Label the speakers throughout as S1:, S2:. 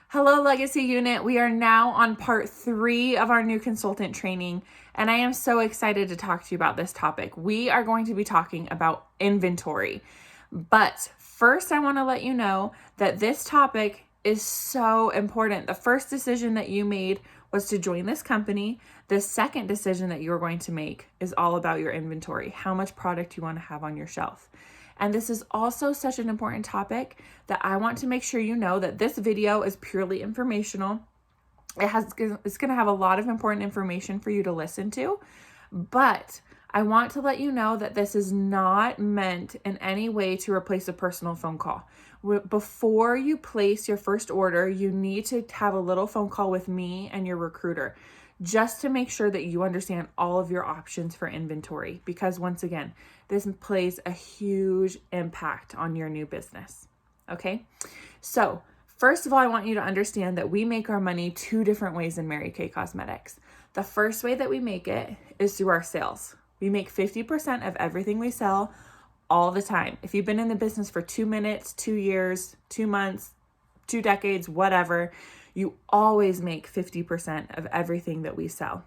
S1: Hello, Legacy Unit. We are now on part 3 of our new consultant training, and I am so excited to talk to you about this topic. We are going to be talking about inventory. But first, I want to let you know that this topic is so important. The first decision that you made was to join this company. The second decision that you're going to make is all about your inventory, how much product you want to have on your shelf. And this is also such an important topic that I want to make sure you know that this video is purely informational. It's going to have a lot of important information for you to listen to, but I want to let you know that this is not meant in any way to replace a personal phone call. Before you place your first order, you need to have a little phone call with me and your recruiter just to make sure that you understand all of your options for inventory, because once again, this plays a huge impact on your new business. Okay, so first of all, I want you to understand that we make our money 2 different ways in Mary Kay Cosmetics. The first way that we make it is through our sales. We make 50% of everything we sell all the time. If you've been in the business for 2 minutes, 2 years, 2 months, 2 decades, whatever, you always make 50% of everything that we sell.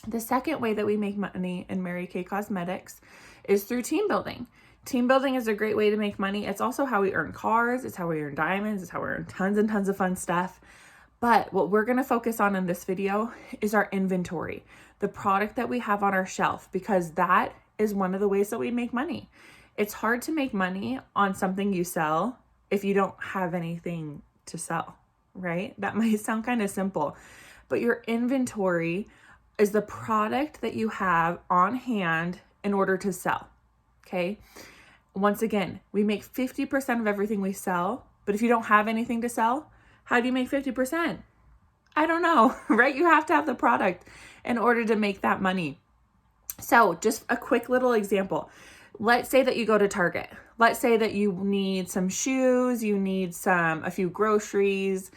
S1: The second way that we make money in Mary Kay Cosmetics is through team building. Team building is a great way to make money. It's also how we earn cars. It's how we earn diamonds. It's how we earn tons and tons of fun stuff. But what we're going to focus on in this video is our inventory, the product that we have on our shelf, because that is one of the ways that we make money. It's hard to make money on something you sell if you don't have anything to sell, right? That might sound kind of simple, but your inventory is the product that you have on hand in order to sell, okay? Once again, we make 50% of everything we sell, but if you don't have anything to sell, how do you make 50%? I don't know, right? You have to have the product in order to make that money. So just a quick little example. Let's say that you go to Target. Let's say that you need some shoes, you need a few groceries,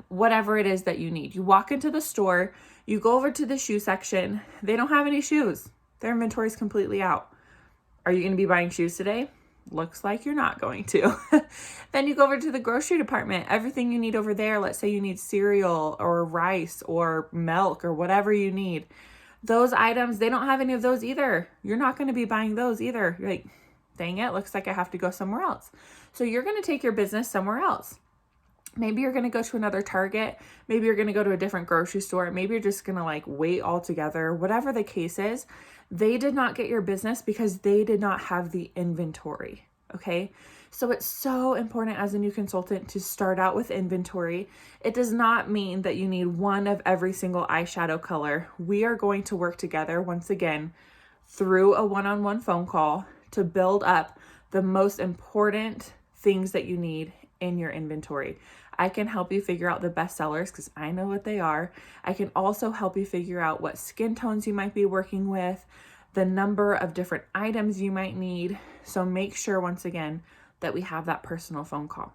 S1: whatever it is that you need. You walk into the store, you go over to the shoe section. They don't have any shoes. Their inventory is completely out. Are you going to be buying shoes today? Looks like you're not going to. Then you go over to the grocery department. Everything you need over there, let's say you need cereal or rice or milk or whatever you need. Those items, they don't have any of those either. You're not going to be buying those either. You're like, dang it, looks like I have to go somewhere else. So you're going to take your business somewhere else. Maybe you're going to go to another Target. Maybe you're going to go to a different grocery store. Maybe you're just going to wait altogether. Whatever the case is, they did not get your business because they did not have the inventory. Okay. So it's so important as a new consultant to start out with inventory. It does not mean that you need one of every single eyeshadow color. We are going to work together once again through a one-on-one phone call to build up the most important things that you need in your inventory. I can help you figure out the best sellers because I know what they are. I can also help you figure out what skin tones you might be working with, the number of different items you might need. So make sure, once again, that we have that personal phone call.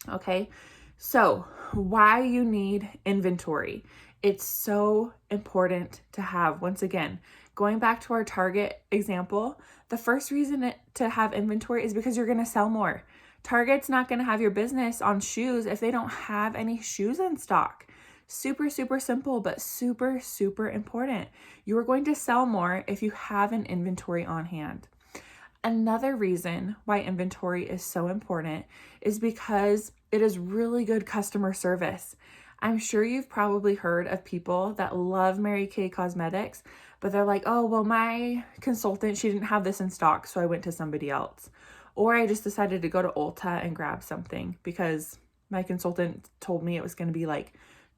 S1: Okay, so why you need inventory. It's so important to have. Once again, going back to our Target example, the first reason to have inventory is because you're going to sell more. Target's not going to have your business on shoes if they don't have any shoes in stock. Super, super simple, but super, super important. You are going to sell more if you have an inventory on hand. Another reason why inventory is so important is because it is really good customer service. I'm sure you've probably heard of people that love Mary Kay Cosmetics, but they're like, oh, well, my consultant, she didn't have this in stock, so I went to somebody else. Or I just decided to go to Ulta and grab something because my consultant told me it was going to be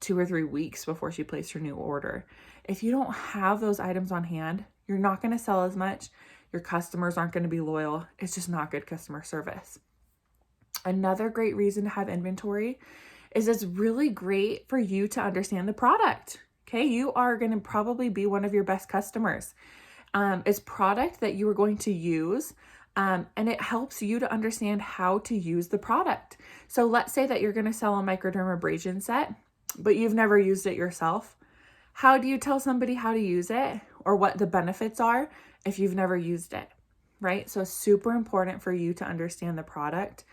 S1: 2 or 3 weeks before she placed her new order. If you don't have those items on hand, you're not going to sell as much. Your customers aren't going to be loyal. It's just not good customer service. Another great reason to have inventory is it's really great for you to understand the product. Okay, you are going to probably be one of your best customers. It's product that you are going to use. And it helps you to understand how to use the product. So let's say that you're going to sell a microdermabrasion set, but you've never used it yourself. How do you tell somebody how to use it or what the benefits are if you've never used it, right? So it's super important for you to understand the product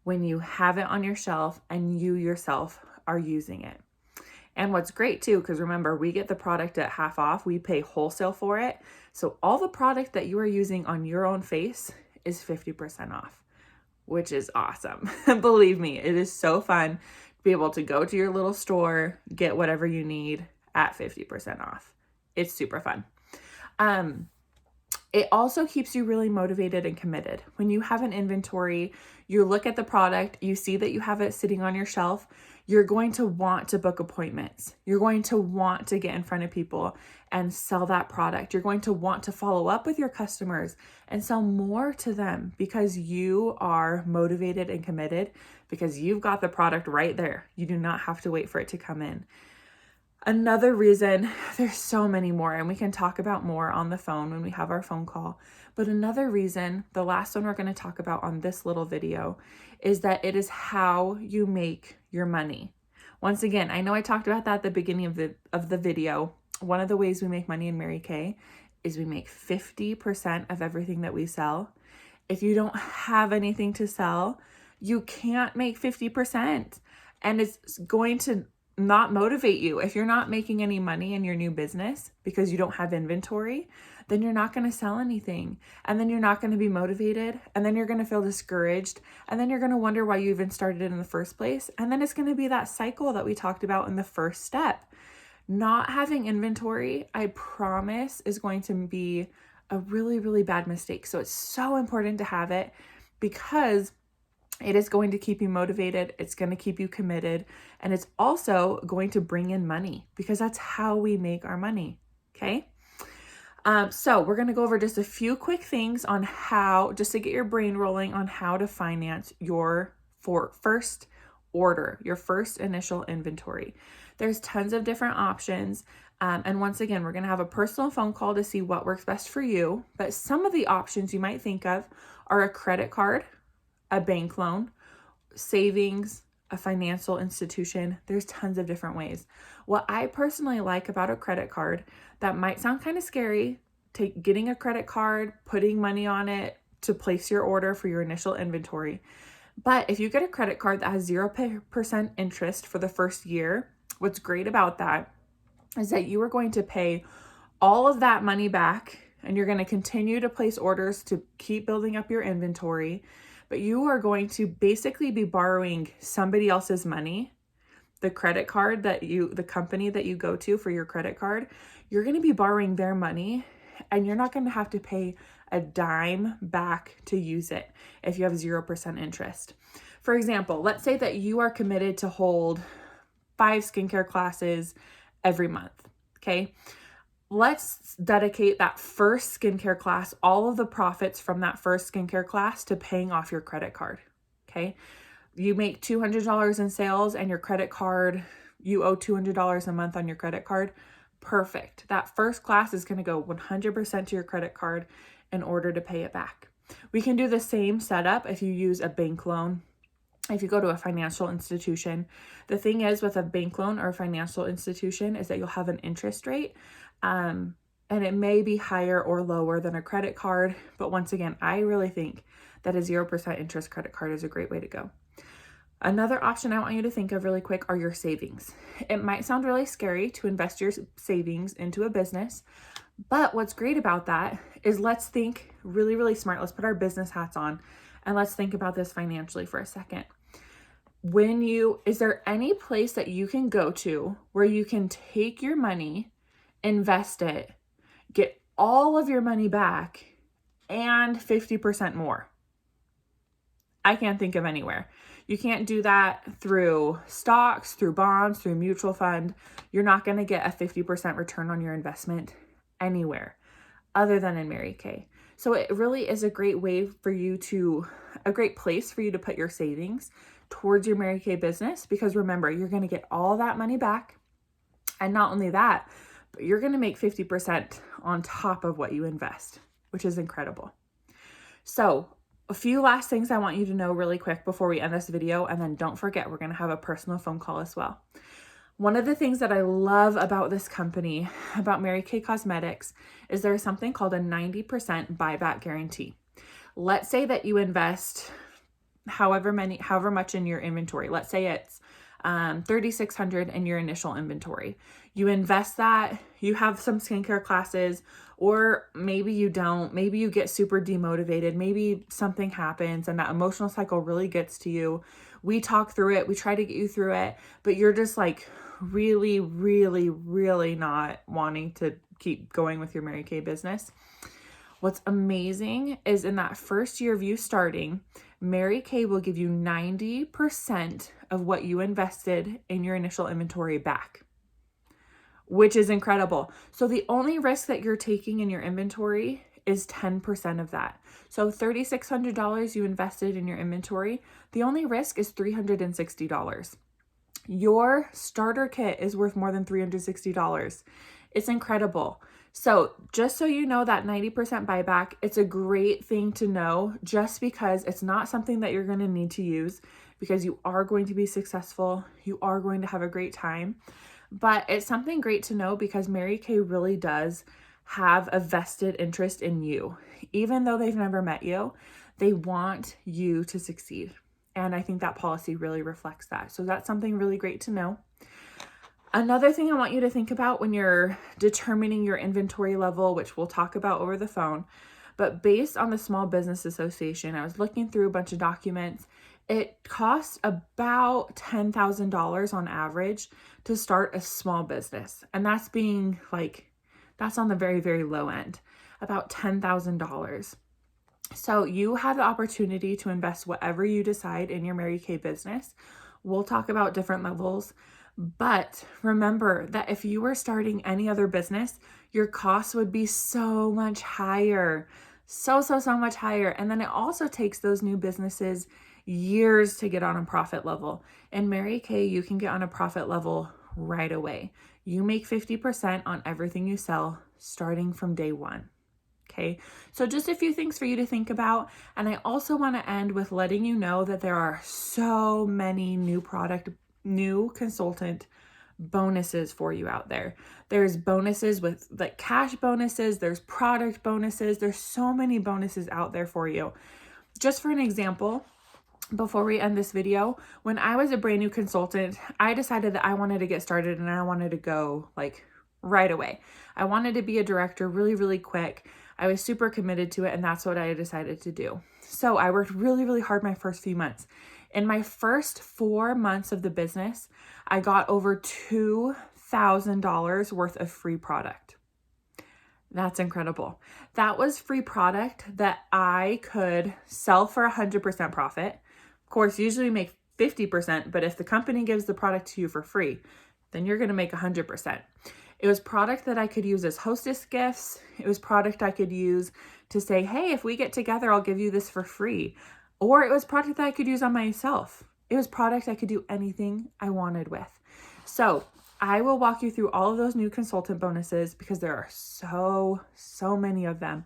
S1: when you have it on your shelf and you yourself are using it. And what's great too, because remember, we get the product at half off, we pay wholesale for it. So all the product that you are using on your own face is 50% off, which is awesome. Believe me, it is so fun to be able to go to your little store, get whatever you need at 50% off. It's super fun. It also keeps you really motivated and committed. When you have an inventory, you look at the product, you see that you have it sitting on your shelf, you're going to want to book appointments. You're going to want to get in front of people and sell that product. You're going to want to follow up with your customers and sell more to them because you are motivated and committed, because you've got the product right there. You do not have to wait for it to come in. Another reason, there's so many more, and we can talk about more on the phone when we have our phone call. But another reason, the last one we're going to talk about on this little video, is that it is how you make your money. Once again, I know I talked about that at the beginning of the video. One of the ways we make money in Mary Kay is we make 50% of everything that we sell. If you don't have anything to sell, you can't make 50%. And it's going to not motivate you. If you're not making any money in your new business because you don't have inventory, then you're not going to sell anything. And then you're not going to be motivated. And then you're going to feel discouraged. And then you're going to wonder why you even started it in the first place. And then it's going to be that cycle that we talked about in the first step. Not having inventory, I promise, is going to be a really, really bad mistake. So it's so important to have it because it is going to keep you motivated. It's going to keep you committed. And it's also going to bring in money because that's how we make our money. Okay. So we're going to go over just a few quick things on how, just to get your brain rolling on how to finance your first order, your first initial inventory. There's tons of different options. And once again, we're going to have a personal phone call to see what works best for you. But some of the options you might think of are a credit card, a bank loan, savings, a financial institution. There's tons of different ways. What I personally like about a credit card, that might sound kind of scary, getting a credit card, putting money on it to place your order for your initial inventory. But if you get a credit card that has 0% interest for the first year, what's great about that is that you are going to pay all of that money back and you're going to continue to place orders to keep building up your inventory. But you are going to basically be borrowing somebody else's money. The credit card the company that you go to for your credit card, you're going to be borrowing their money and you're not going to have to pay a dime back to use it if you have 0% interest. For example, let's say that you are committed to hold 5 skincare classes every month. Okay. Let's dedicate that first skincare class, all of the profits from that first skincare class, to paying off your credit card. Okay. You make $200 in sales and your credit card, you owe $200 a month on your credit card. Perfect. That first class is going to go 100% to your credit card in order to pay it back. We can do the same setup if you use a bank loan. If you go to a financial institution, the thing is with a bank loan or a financial institution is that you'll have an interest rate. And it may be higher or lower than a credit card. But once again, I really think that a 0% interest credit card is a great way to go. Another option I want you to think of really quick are your savings. It might sound really scary to invest your savings into a business, but what's great about that is let's think really, really smart. Let's put our business hats on and let's think about this financially for a second. Is there any place that you can go to where you can take your money, invest it, get all of your money back, and 50% more? I can't think of anywhere. You can't do that through stocks, through bonds, through mutual fund. You're not going to get a 50% return on your investment anywhere other than in Mary Kay. So it really is a great place for you to put your savings towards your Mary Kay business, because remember, you're going to get all that money back. And not only that, but you're going to make 50% on top of what you invest, which is incredible. So a few last things I want you to know really quick before we end this video. And then don't forget, we're going to have a personal phone call as well. One of the things that I love about this company, about Mary Kay Cosmetics, is there's something called a 90% buyback guarantee. Let's say that you invest however much in your inventory. Let's say it's $3,600 in your initial inventory. You invest that, you have some skincare classes, or maybe you don't, maybe you get super demotivated, maybe something happens and that emotional cycle really gets to you. We talk through it, we try to get you through it, but you're just like really, really, really not wanting to keep going with your Mary Kay business. What's amazing is in that first year of you starting, Mary Kay will give you 90% of what you invested in your initial inventory back, which is incredible. So the only risk that you're taking in your inventory is 10% of that. So $3,600 you invested in your inventory, the only risk is $360. Your starter kit is worth more than $360. It's incredible. So just so you know, that 90% buyback, it's a great thing to know, just because it's not something that you're going to need to use, because you are going to be successful. You are going to have a great time. But it's something great to know because Mary Kay really does have a vested interest in you. Even though they've never met you, they want you to succeed. And I think that policy really reflects that. So that's something really great to know. Another thing I want you to think about when you're determining your inventory level, which we'll talk about over the phone, but based on the Small Business Association, I was looking through a bunch of documents. It costs about $10,000 on average to start a small business. And that's on the very, very low end, about $10,000. So you have the opportunity to invest whatever you decide in your Mary Kay business. We'll talk about different levels, but remember that if you were starting any other business, your costs would be so much higher, so much higher. And then it also takes those new businesses years to get on a profit level. In Mary Kay, you can get on a profit level right away. You make 50% on everything you sell starting from day one. Okay, so just a few things for you to think about. And I also want to end with letting you know that there are so many new consultant bonuses for you out there. There's bonuses with like cash bonuses, there's product bonuses, there's so many bonuses out there for you. Just for an example, before we end this video, when I was a brand new consultant, I decided that I wanted to get started and I wanted to go like right away. I wanted to be a director really, really quick. I was super committed to it, and that's what I decided to do. So I worked really, really hard my first few months. In my first 4 months of the business, I got over $2,000 worth of free product. That's incredible. That was free product that I could sell for 100% profit. Of course, usually make 50%, but if the company gives the product to you for free, then you're going to make 100%. It was product that I could use as hostess gifts. It was product I could use to say, hey, if we get together, I'll give you this for free. Or it was product that I could use on myself. It was product I could do anything I wanted with. So I will walk you through all of those new consultant bonuses because there are so many of them.